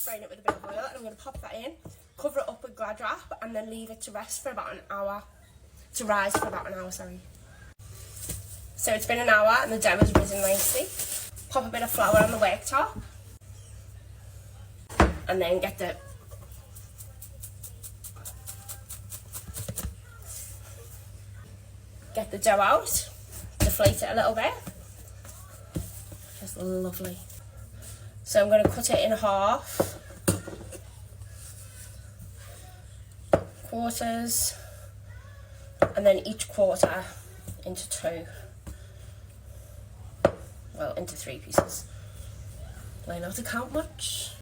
spraying it with a bit of oil, and I'm going to pop that in, cover it up with Glad wrap, and then leave it to rest for about an hour. To rise for about an hour, sorry. So it's been an hour and the dough has risen nicely. Pop a bit of flour on the worktop, and then get the dough out, deflate it a little bit. Just lovely. So I'm going to cut it in half, quarters, and then each quarter into two. Well, into 3 pieces. Do I know how to count much?